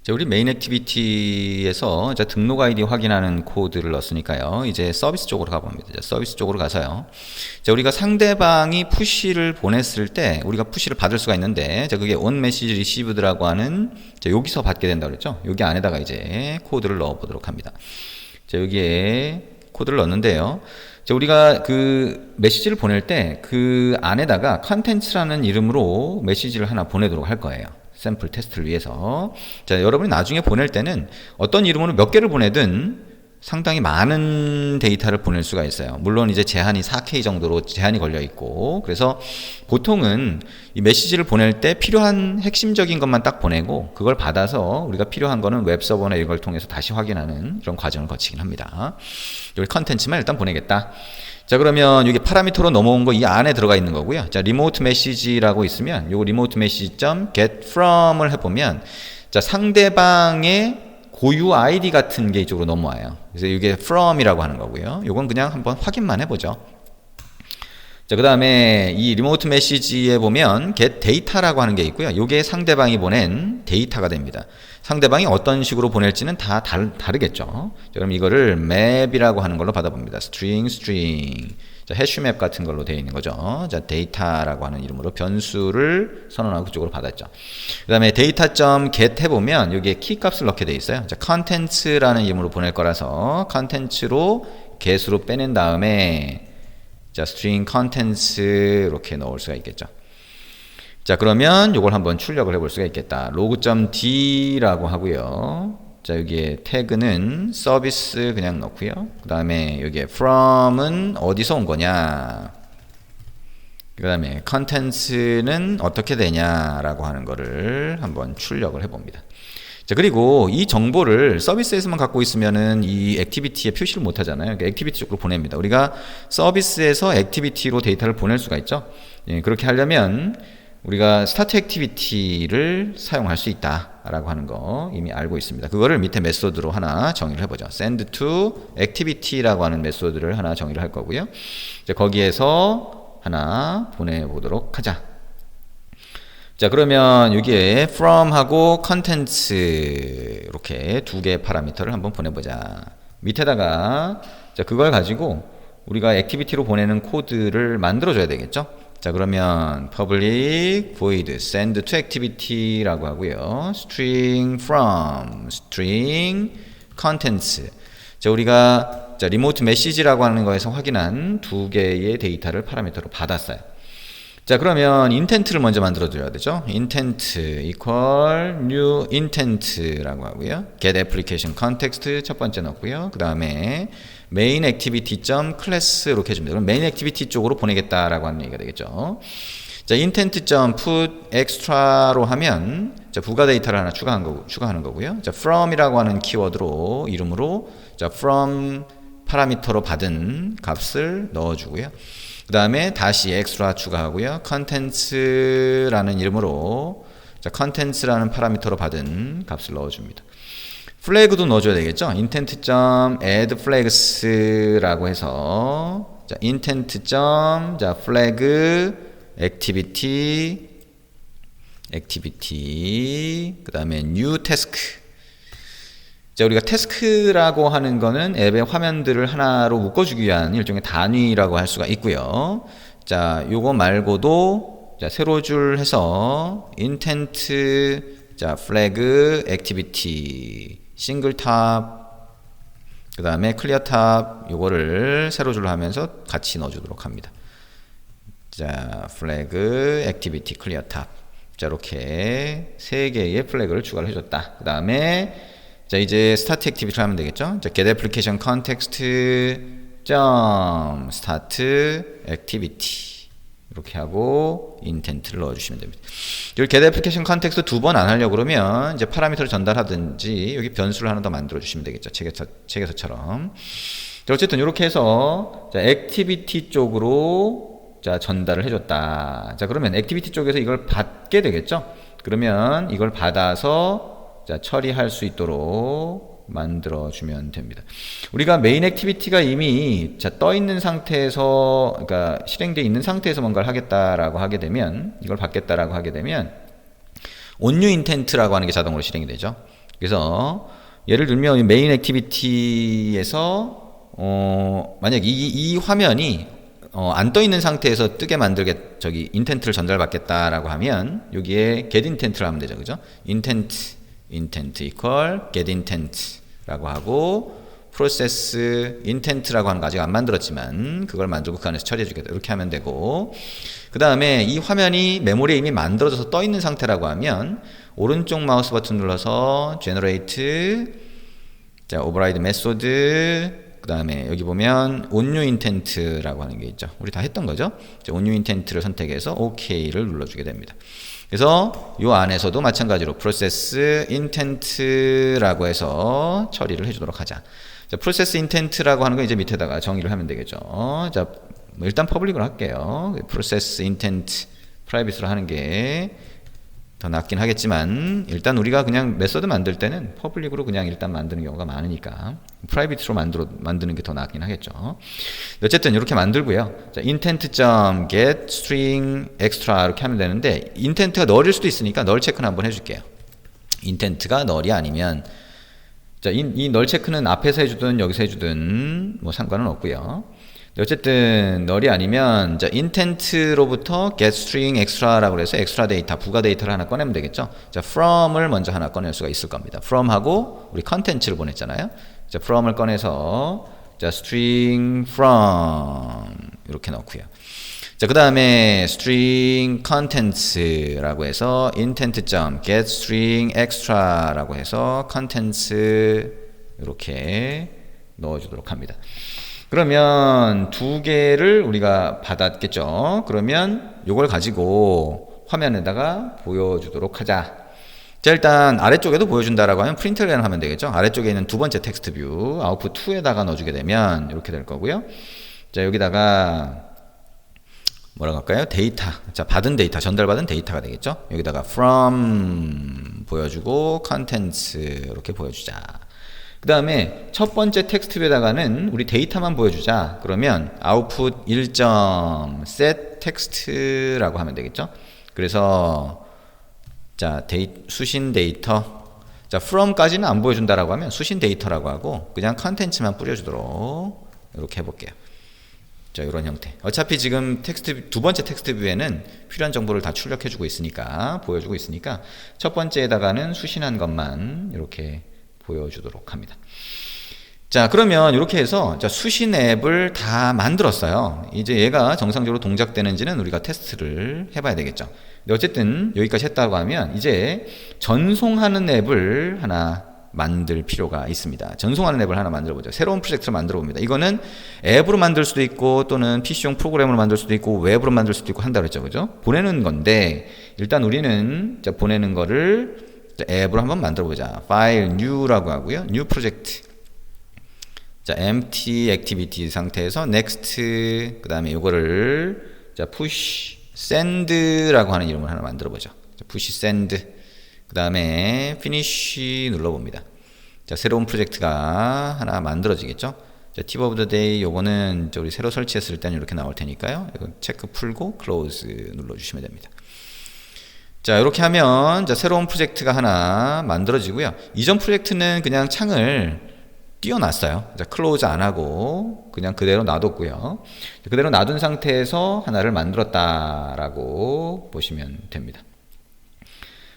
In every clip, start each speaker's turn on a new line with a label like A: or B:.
A: 자, 우리 메인 액티비티에서 이제 등록 아이디 확인하는 코드를 넣었으니까요. 이제 서비스 쪽으로 가봅니다. 서비스 쪽으로 가서요. 자, 우리가 상대방이 푸시를 보냈을 때 우리가 푸시를 받을 수가 있는데, 자, 그게 on message received라고 하는, 자, 여기서 받게 된다 그랬죠. 여기 안에다가 이제 코드를 넣어 보도록 합니다. 자, 여기에 코드를 넣었는데요. 자, 우리가 그 메시지를 보낼 때 그 안에다가 컨텐츠라는 이름으로 메시지를 하나 보내도록 할 거예요. 샘플 테스트를 위해서. 자, 여러분이 나중에 보낼 때는 어떤 이름으로 몇 개를 보내든 상당히 많은 데이터를 보낼 수가 있어요. 물론 이제 제한이 4K 정도로 제한이 걸려 있고, 그래서 보통은 이 메시지를 보낼 때 필요한 핵심적인 것만 딱 보내고, 그걸 받아서 우리가 필요한 거는 웹서버나 이런 걸 통해서 다시 확인하는 그런 과정을 거치긴 합니다. 여기 컨텐츠만 일단 보내겠다. 자, 그러면 여기 파라미터로 넘어온 거 이 안에 들어가 있는 거고요. 자, 리모트 메시지라고 있으면 요거 리모트 메시지.get from을 해보면, 자, 상대방의 고유 아이디 같은 게 이쪽으로 넘어와요. 그래서 이게 from이라고 하는 거고요. 요건 그냥 한번 확인만 해보죠. 자, 그 다음에 이 리모트 메시지에 보면 get data라고 하는 게 있고요. 요게 상대방이 보낸 데이터가 됩니다. 상대방이 어떤 식으로 보낼지는 다 다르겠죠. 자, 그럼 이거를 map이라고 하는 걸로 받아봅니다. string. 자, 해시맵 같은 걸로 되어 있는 거죠. 자, 데이터라고 하는 이름으로 변수를 선언하고 그쪽으로 받았죠. 그 다음에 data.get 해보면 여기에 키값을 넣게 되어 있어요. 자, content라는 이름으로 보낼 거라서 content로 get으로 빼낸 다음에, 자, string contents 이렇게 넣을 수가 있겠죠. 자, 그러면 이걸 한번 출력을 해볼 수가 있겠다. log.d라고 하고요. 자, 여기에 태그는 서비스 그냥 넣고요. 그 다음에 여기에 from은 어디서 온 거냐, 그 다음에 contents는 어떻게 되냐라고 하는 거를 한번 출력을 해봅니다. 자, 그리고 이 정보를 서비스에서만 갖고 있으면은 이 액티비티에 표시를 못 하잖아요. 그러니까 액티비티 쪽으로 보냅니다. 우리가 서비스에서 액티비티로 데이터를 보낼 수가 있죠. 예, 그렇게 하려면 우리가 스타트 액티비티를 사용할 수 있다라고 하는 거 이미 알고 있습니다. 그거를 밑에 메소드로 하나 정의를 해보죠. send to activity라고 하는 메소드를 하나 정의를 할 거고요. 자, 거기에서 하나 보내보도록 하자. 자, 그러면 여기에 from하고 contents 이렇게 두 개의 파라미터를 한번 보내보자. 밑에다가, 자, 그걸 가지고 우리가 액티비티로 보내는 코드를 만들어줘야 되겠죠. 자, 그러면 public void send to activity라고 하고요. string from string contents. 자, 우리가, 자, 리모트 메시지라고 하는 거에서 확인한 두 개의 데이터를 파라미터로 받았어요. 자, 그러면 intent를 먼저 만들어 줘야 되죠. intent equal new intent라고 하고요. get application context 첫 번째 넣고요. 그 다음에 main activity.class 이렇게 해줍니다. 그럼 main activity 쪽으로 보내겠다라고 하는 얘기가 되겠죠. 자, intent.put extra로 하면, 자, 부가 데이터를 하나 추가하는 거고요. 자, from이라고 하는 키워드로 이름으로, 자, from 파라미터로 받은 값을 넣어주고요. 그 다음에 다시 extra 추가하고요. contents라는 이름으로, 자, contents라는 파라미터로 받은 값을 넣어줍니다. 플래그도 넣어줘야 되겠죠. intent.add flags라고 해서, 자, intent. 자, flag activity 그 다음에 new task. 자, 우리가 태스크라고 하는 거는 앱의 화면들을 하나로 묶어주기 위한 일종의 단위라고 할 수가 있고요. 자, 요거 말고도, 자, 세로 줄 해서 intent, 자, flag activity 싱글 탑, 그 다음에 클리어 탑, 요거를 세로 줄로 하면서 같이 넣어주도록 합니다. 자, flag activity 클리어 탑. 자, 이렇게 세 개의 플래그를 추가를 해줬다. 그 다음에, 자, 이제 스타트 액티비티를 하면 되겠죠. 자, get application context start activity 이렇게 하고 intent를 넣어주시면 됩니다. 여기 get application context 두 번 안 하려고 그러면 이제 파라미터를 전달하든지 여기 변수를 하나 더 만들어 주시면 되겠죠. 책에서처럼. 자, 어쨌든 이렇게 해서, 자, 액티비티 쪽으로, 자, 전달을 해줬다. 자, 그러면 액티비티 쪽에서 이걸 받게 되겠죠. 그러면 이걸 받아서, 자, 처리할 수 있도록 만들어주면 됩니다. 우리가 메인 액티비티가 이미, 자, 떠 있는 상태에서, 그러니까 실행되어 있는 상태에서 뭔가를 하겠다라고 하게 되면, 이걸 받겠다라고 하게 되면, on new intent라고 하는 게 자동으로 실행이 되죠. 그래서 예를 들면 메인 액티비티에서 만약 이 화면이 안 떠 있는 상태에서 뜨게 만들게 저기 인텐트를 전달받겠다라고 하면 여기에 get intent를 하면 되죠, 그죠? intent equal get intent라고 하고 process intent라고 하는 거 아직 안 만들었지만 그걸 만들고 그 안에서 처리해주겠다 이렇게 하면 되고, 그 다음에 이 화면이 메모리에 이미 만들어져서 떠 있는 상태라고 하면 오른쪽 마우스 버튼 눌러서 generate, 자 override method, 그 다음에 여기 보면 onNew intent라고 하는 게 있죠. 우리 다 했던 거죠. onNew intent를 선택해서 OK를 눌러주게 됩니다. 그래서 이 안에서도 마찬가지로 process intent라고 해서 처리를 해주도록 하자. 자, process intent라고 하는 거 이제 밑에다가 정의를 하면 되겠죠. 자, 일단 퍼블릭으로 할게요. process intent 프라이빗으로 하는 게 더 낫긴 하겠지만 일단 우리가 그냥 메서드 만들 때는 퍼블릭으로 그냥 일단 만드는 경우가 많으니까 프라이빗으로 만드는 게 더 낫긴 하겠죠. 어쨌든 이렇게 만들고요. 자, intent.get string extra 이렇게 하면 되는데 intent가 널일 수도 있으니까 널 체크는 한번 해줄게요. intent가 널이 아니면 자, 이 널 체크는 앞에서 해주든 여기서 해주든 뭐 상관은 없고요. 어쨌든 널이 아니면 자, intent로부터 get string extra라고 해서 extra 데이터, 부가 데이터를 하나 꺼내면 되겠죠. 자, from을 먼저 하나 꺼낼 수가 있을 겁니다. from하고 우리 content를 보냈잖아요. 자, from을 꺼내서 자, string from 이렇게 넣고요. 자, 그 다음에 string contents라고 해서 intent.get string extra라고 해서 contents 이렇게 넣어주도록 합니다. 그러면 두 개를 우리가 받았겠죠. 그러면 이걸 가지고 화면에다가 보여주도록 하자. 자, 일단 아래쪽에도 보여준다라고 하면 프린트를 하면 되겠죠. 아래쪽에 있는 두 번째 텍스트 뷰 아웃풋 2에다가 넣어주게 되면 이렇게 될 거고요. 자, 여기다가 뭐라고 할까요? 데이터. 자, 받은 데이터, 전달받은 데이터가 되겠죠. 여기다가 from 보여주고 contents 이렇게 보여주자. 그 다음에 첫 번째 텍스트 뷰에다가는 우리 데이터만 보여주자. 그러면 output 1.set text라고 하면 되겠죠. 그래서 자, 수신 데이터. 자, from까지는 안 보여준다라고 하면 수신 데이터라고 하고 그냥 content만 뿌려주도록 이렇게 해볼게요. 자, 이런 형태. 어차피 지금 두 번째 텍스트 뷰에는 필요한 정보를 다 출력해주고 있으니까, 보여주고 있으니까 첫 번째에다가는 수신한 것만 이렇게 보여주도록 합니다. 자, 그러면 이렇게 해서 자, 수신 앱을 다 만들었어요. 이제 얘가 정상적으로 동작되는지는 우리가 테스트를 해봐야 되겠죠. 근데 어쨌든 여기까지 했다고 하면 이제 전송하는 앱을 하나 만들 필요가 있습니다. 전송하는 앱을 하나 만들어 보죠. 새로운 프로젝트를 만들어 봅니다. 이거는 앱으로 만들 수도 있고 또는 PC용 프로그램으로 만들 수도 있고 웹으로 만들 수도 있고 한다 그랬죠. 그죠? 보내는 건데 일단 우리는 자, 보내는 거를 자, 앱으로 한번 만들어 보자. 파일 new라고 하고요. new project. 자, empty activity 상태에서 next 그다음에 요거를 자, push send라고 하는 이름을 하나 만들어 보죠. 자, push send. 그 다음에 finish 눌러봅니다. 자, 새로운 프로젝트가 하나 만들어지겠죠. 자, tip of the day 요거는 우리 새로 설치했을 때는 이렇게 나올 테니까요. 이거 체크 풀고 close 눌러주시면 됩니다. 자, 이렇게 하면 자, 새로운 프로젝트가 하나 만들어지고요. 이전 프로젝트는 그냥 창을 띄워놨어요. 자, 클로즈 안 하고 그냥 그대로 놔뒀고요. 그대로 놔둔 상태에서 하나를 만들었다라고 보시면 됩니다.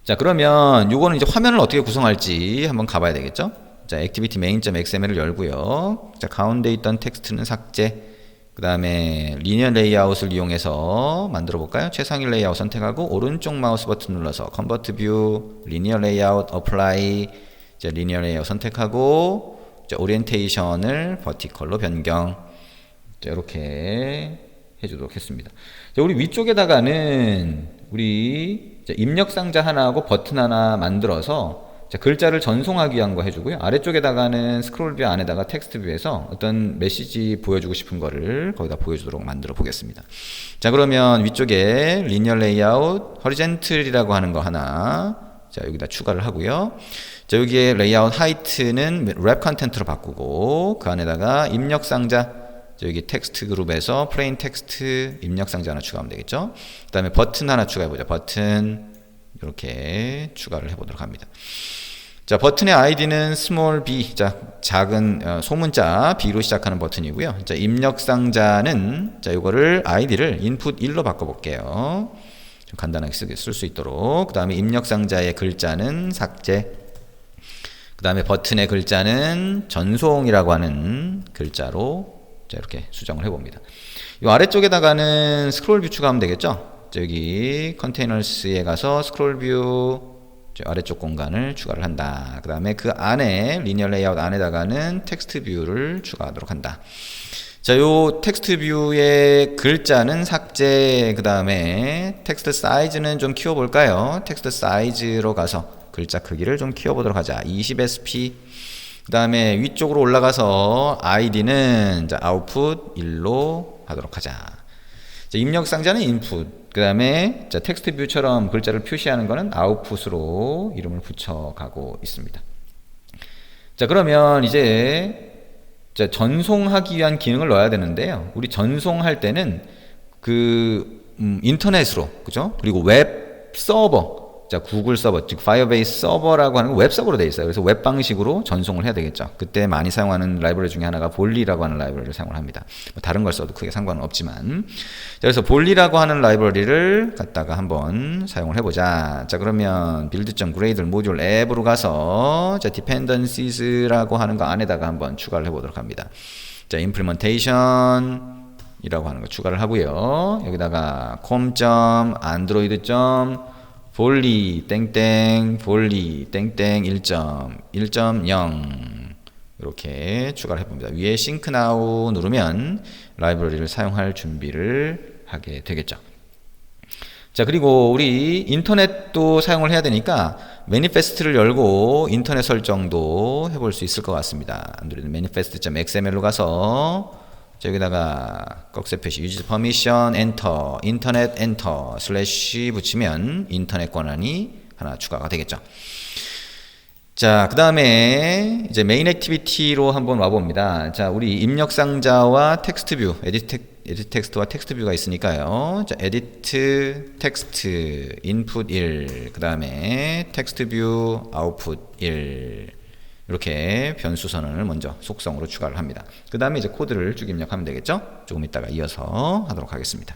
A: 자, 그러면 요거는 이제 화면을 어떻게 구성할지 한번 가봐야 되겠죠. 자, activity main.xml을 열고요. 자, 가운데 있던 텍스트는 삭제. 그 다음에 리니어 레이아웃을 이용해서 만들어 볼까요? 최상위 레이아웃 선택하고 오른쪽 마우스 버튼 눌러서 convert view, linear layout, apply. 자, linear layout 선택하고 자, 오리엔테이션을 버티컬로 변경. 자, 이렇게 해주도록 했습니다. 자, 우리 위쪽에다가는 우리 자, 입력 상자 하나하고 버튼 하나 만들어서 자, 글자를 전송하기 위한 거 해주고요. 아래쪽에다가는 스크롤 뷰 안에다가 텍스트 뷰에서 어떤 메시지 보여주고 싶은 거를 거기다 보여주도록 만들어 보겠습니다. 자, 그러면 위쪽에 리니어 레이아웃, 허리젠틀이라고 하는 거 하나 자, 여기다 추가를 하고요. 자, 여기에 레이아웃 하이트는 랩 컨텐트로 바꾸고 그 안에다가 입력 상자 여기 텍스트 그룹에서 플레인 텍스트 입력 상자 하나 추가하면 되겠죠. 그 다음에 버튼 하나 추가해보자. 버튼 이렇게 추가를 해보도록 합니다. 자, 버튼의 아이디는 small b, 자, 작은 소문자 b로 시작하는 버튼이고요. 자, 입력상자는 자, 이거를 아이디를 input 1로 바꿔볼게요. 좀 간단하게 쓸 수 있도록. 그 다음에 입력상자의 글자는 삭제. 그 다음에 버튼의 글자는 전송이라고 하는 글자로 자, 이렇게 수정을 해봅니다. 이 아래쪽에다가는 스크롤 뷰 추가하면 되겠죠? 여기 컨테이너스에 가서 스크롤 뷰 아래쪽 공간을 추가를 한다. 그 다음에 그 안에 리니어 레이아웃 안에다가는 텍스트 뷰를 추가하도록 한다. 자, 요 텍스트 뷰의 글자는 삭제. 그 다음에 텍스트 사이즈는 좀 키워볼까요? 텍스트 사이즈로 가서 글자 크기를 좀 키워보도록 하자. 20sp. 그 다음에 위쪽으로 올라가서 id는 자, output 1로 하도록 하자. 자, 입력 상자는 input. 그 다음에 텍스트 뷰처럼 글자를 표시하는 거는 아웃풋으로 이름을 붙여가고 있습니다. 자, 그러면 이제 자, 전송하기 위한 기능을 넣어야 되는데요. 우리 전송할 때는 그 인터넷으로, 그죠? 그리고 웹 서버, 자, 구글 서버, 즉 파이어베이스 서버라고 하는 웹 서버로 되어 있어요. 그래서 웹 방식으로 전송을 해야 되겠죠. 그때 많이 사용하는 라이브러리 중에 하나가 볼리라고 하는 라이브러리를 사용을 합니다. 다른 걸 써도 크게 상관은 없지만, 자, 그래서 볼리라고 하는 라이브러리를 갖다가 한번 사용을 해보자. 자, 그러면 build.gradle 모듈 앱으로 가서 자, dependencies라고 하는 거 안에다가 한번 추가를 해보도록 합니다. 자, implementation 이라고 하는 거 추가를 하고요. 여기다가 com.android. 볼리 땡땡 볼리 땡땡 1.1.0 이렇게 추가를 해봅니다. 위에 싱크 나우 누르면 라이브러리를 사용할 준비를 하게 되겠죠. 자, 그리고 우리 인터넷도 사용을 해야 되니까 매니페스트를 열고 인터넷 설정도 해볼 수 있을 것 같습니다. 안드로이드 manifest.xml로 가서 자, 여기다가 꺽쇠 표시 use permission enter 인터넷 엔터 슬래시 붙이면 인터넷 권한이 하나 추가가 되겠죠. 자, 그 다음에 이제 메인 액티비티로 한번 와봅니다. 자, 우리 입력 상자와 텍스트 뷰, 에디트 텍스트와 텍스트 뷰가 있으니까요. 자, 에디트 텍스트 인풋 1, 그 다음에 텍스트 뷰 아웃풋 1 이렇게 변수 선언을 먼저 속성으로 추가를 합니다. 그 다음에 이제 코드를 쭉 입력하면 되겠죠? 조금 이따가 이어서 하도록 하겠습니다.